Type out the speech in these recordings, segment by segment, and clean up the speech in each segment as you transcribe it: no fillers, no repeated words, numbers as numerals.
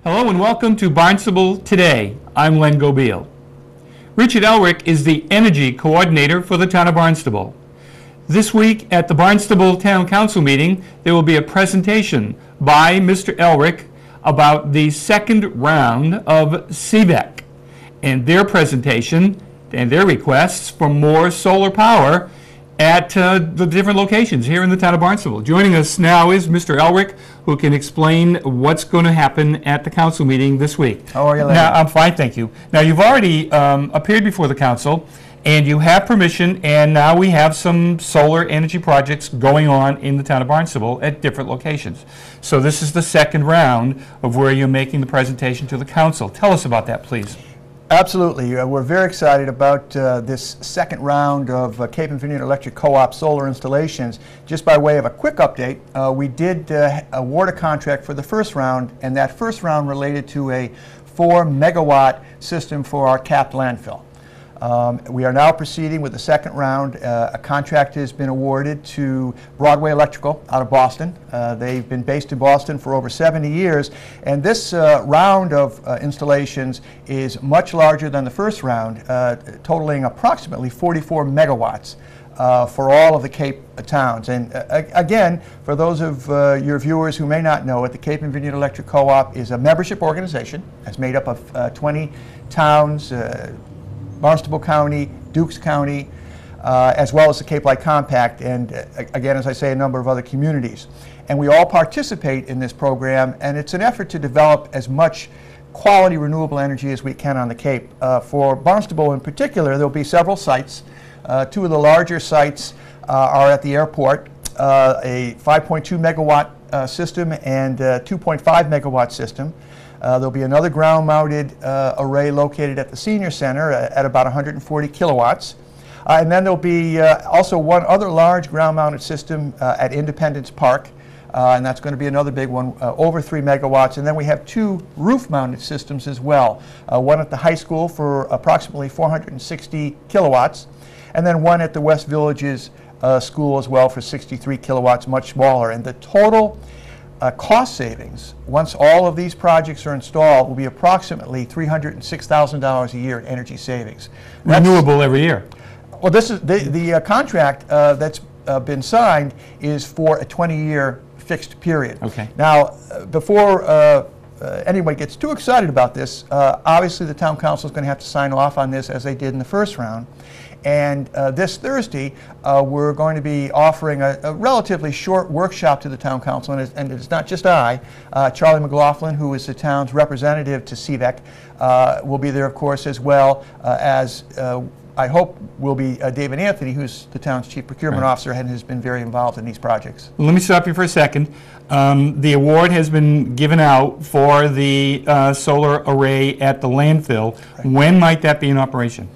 Hello and welcome to Barnstable Today. I'm Len Gobeil. Richard Elrick is the Energy Coordinator for the Town of Barnstable. This week at the Barnstable Town Council meeting, there will be a presentation by Mr. Elrick about the second round of CVEC and their presentation and their requests for more solar power at the different locations here in the town of Barnstable. Joining us now is Mr. Elrick, who can explain what's going to happen at the council meeting this week. How are you, Larry? Now, I'm fine, thank you. Now, you've already appeared before the council, and you have permission, and now we have some solar energy projects going on in the town of Barnstable at different locations. So this is the second round of where you're making the presentation to the council. Tell us about that, please. Absolutely. We're very excited about this second round of Cape and Virginia Electric Co-op solar installations. Just by way of a quick update, we did award a contract for the first round, and that first round related to a 4-megawatt system for our capped landfill. We are now proceeding with the second round. A contract has been awarded to Broadway Electrical out of Boston. They've been based in Boston for over 70 years, and this round of installations is much larger than the first round, totaling approximately 44 megawatts for all of the Cape towns. And again, for those of your viewers who may not know it, the Cape and Virginia Electric Co-op is a membership organization that's made up of 20 towns, Barnstable County, Dukes County, as well as the Cape Light Compact, and again, as I say, a number of other communities. And we all participate in this program, and it's an effort to develop as much quality renewable energy as we can on the Cape. For Barnstable in particular, there will be several sites. Two of the larger sites are at the airport, a 5.2 megawatt system and a 2.5 megawatt system. There'll be another ground-mounted array located at the Senior Center at about 140 kilowatts. And then there'll be also one other large ground-mounted system at Independence Park, and that's going to be another big one, over 3 megawatts. And then we have two roof-mounted systems as well, one at the high school for approximately 460 kilowatts, and then one at the West Villages school as well for 63 kilowatts, much smaller. And the total cost savings, once all of these projects are installed, will be approximately $306,000 a year in energy savings. Renewable every year. Well, this is the contract that's been signed is for a 20-year fixed period. Okay. Now, before anyone gets too excited about this, obviously the town council is going to have to sign off on this as they did in the first round. And this Thursday, we're going to be offering a relatively short workshop to the town council, and it's not just Charlie McLaughlin, who is the town's representative to CVEC, will be there, of course, as well as I hope will be David Anthony, who's the town's chief procurement officer and has been very involved in these projects. Let me stop you for a second. The award has been given out for the solar array at the landfill. Right. When might that be in operation?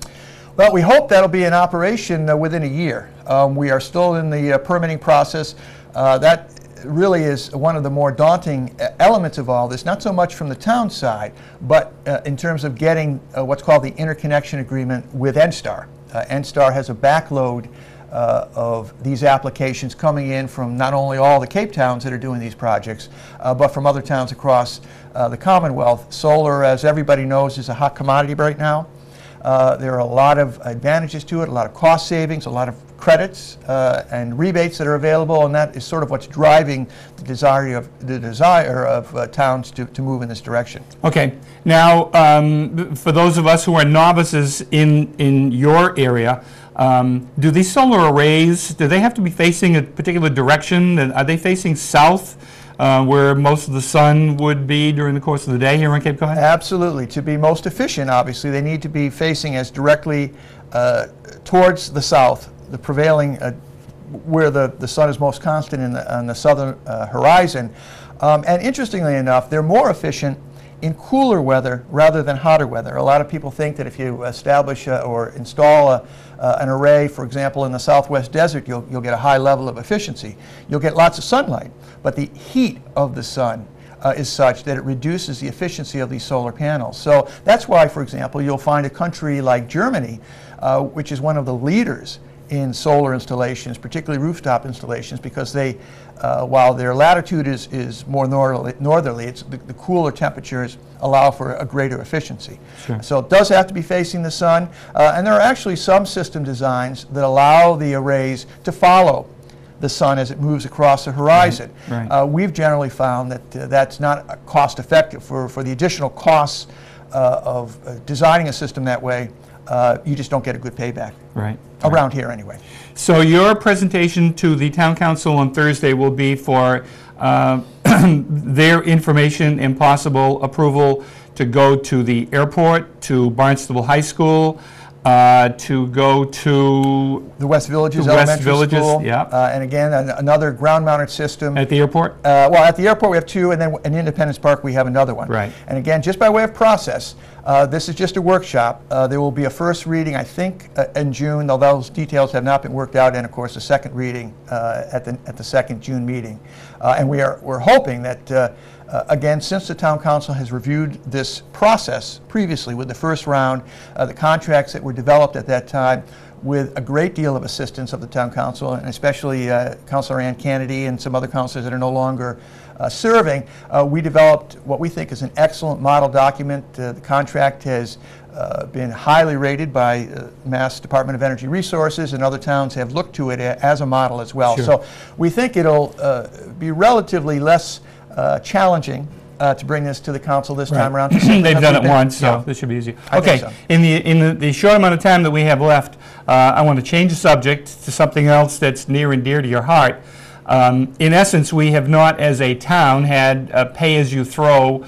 Well, we hope that'll be in operation within a year. We are still in the permitting process. That really is one of the more daunting elements of all this, not so much from the town side, but in terms of getting what's called the interconnection agreement with NSTAR. NSTAR has a backload of these applications coming in from not only all the Cape towns that are doing these projects, but from other towns across the Commonwealth. Solar, as everybody knows, is a hot commodity right now. There are a lot of advantages to it, a lot of cost savings, a lot of credits and rebates that are available, and that is sort of what's driving the desire of towns to move in this direction. Okay. Now, for those of us who are novices in your area, do these solar arrays, do they have to be facing a particular direction? Are they facing south? Where most of the sun would be during the course of the day here on Cape Cod? Absolutely. To be most efficient, obviously, they need to be facing as directly towards the south, the prevailing, where the sun is most constant on the southern horizon. And interestingly enough, they're more efficient in cooler weather rather than hotter weather. A lot of people think that if you establish or install an array, for example, in the southwest desert, you'll get a high level of efficiency. You'll get lots of sunlight, but the heat of the sun is such that it reduces the efficiency of these solar panels. So that's why, for example, you'll find a country like Germany, which is one of the leaders in solar installations, particularly rooftop installations, because they, while their latitude is more northerly, the cooler temperatures allow for a greater efficiency. Sure. So it does have to be facing the sun, and there are actually some system designs that allow the arrays to follow the sun as it moves across the horizon. Right. We've generally found that that's not cost effective for the additional costs of designing a system that way. You just don't get a good payback. Right. Around here anyway. So your presentation to the Town Council on Thursday will be for their information and possible approval to go to the airport, to Barnstable High School, to go to the West Villages Elementary School. Yeah. And again, another ground-mounted system. At the airport? Well, at the airport we have two, and then in Independence Park we have another one. Right. And again, just by way of process, this is just a workshop. There will be a first reading, I think, in June, though those details have not been worked out, and of course a second reading at the second June meeting. And we're hoping that again, since the Town Council has reviewed this process previously with the first round, the contracts that were developed at that time, with a great deal of assistance of the Town Council, and especially Councilor Ann Kennedy and some other councilors that are no longer serving, we developed what we think is an excellent model document. The contract has been highly rated by Mass Department of Energy Resources, and other towns have looked to it as a model as well. Sure. So we think it'll be relatively less challenging to bring this to the council this time around. They've done it once, so this should be easy. Okay, so. in the short amount of time that we have left, I want to change the subject to something else that's near and dear to your heart. In essence, we have not, as a town, had pay-as-you-throw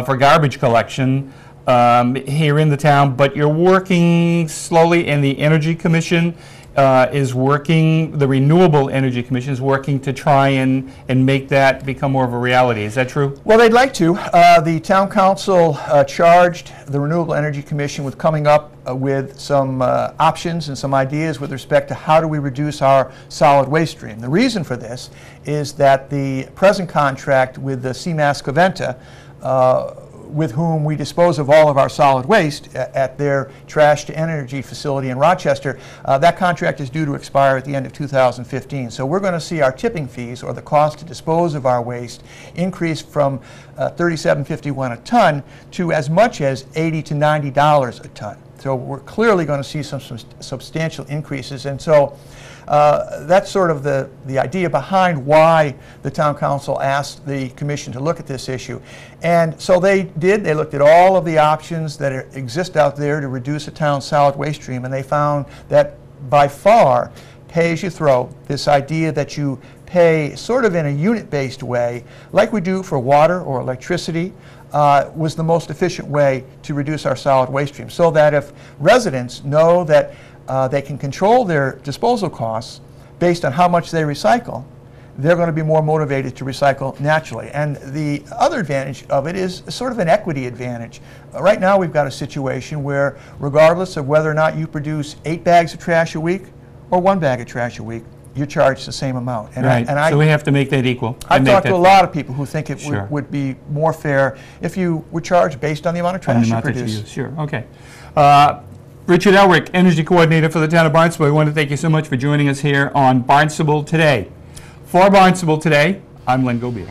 for garbage collection here in the town, but you're working slowly, and the Energy Commission is working, the Renewable Energy Commission is working to try and make that become more of a reality. Is that true? Well, they'd like to. The Town Council charged the Renewable Energy Commission with coming up with some options and some ideas with respect to how do we reduce our solid waste stream. The reason for this is that the present contract with the CMAS Coventa, with whom we dispose of all of our solid waste at their trash to energy facility in Rochester, that contract is due to expire at the end of 2015. So we're going to see our tipping fees, or the cost to dispose of our waste, increase from $37.51 a ton to as much as $80 to $90 a ton. So we're clearly going to see some substantial increases, and so that's sort of the idea behind why the Town Council asked the Commission to look at this issue. And so they did. They looked at all of the options that exist out there to reduce a town's solid waste stream, and they found that by far, pay-as-you-throw, this idea that you pay sort of in a unit-based way, like we do for water or electricity, was the most efficient way to reduce our solid waste stream, so that if residents know that they can control their disposal costs based on how much they recycle, they're going to be more motivated to recycle naturally. And the other advantage of it is sort of an equity advantage. Right now we've got a situation where, regardless of whether or not you produce 8 bags of trash a week or 1 bag of trash a week, you're charged the same amount. And so we have to make that equal. I've talked to a lot of people who think it would be more fair if you were charged based on the amount of trash you produce. Sure, okay. Richard Elrick, Energy Coordinator for the Town of Barnstable, I want to thank you so much for joining us here on Barnstable Today. For Barnstable Today, I'm Len Gobiel.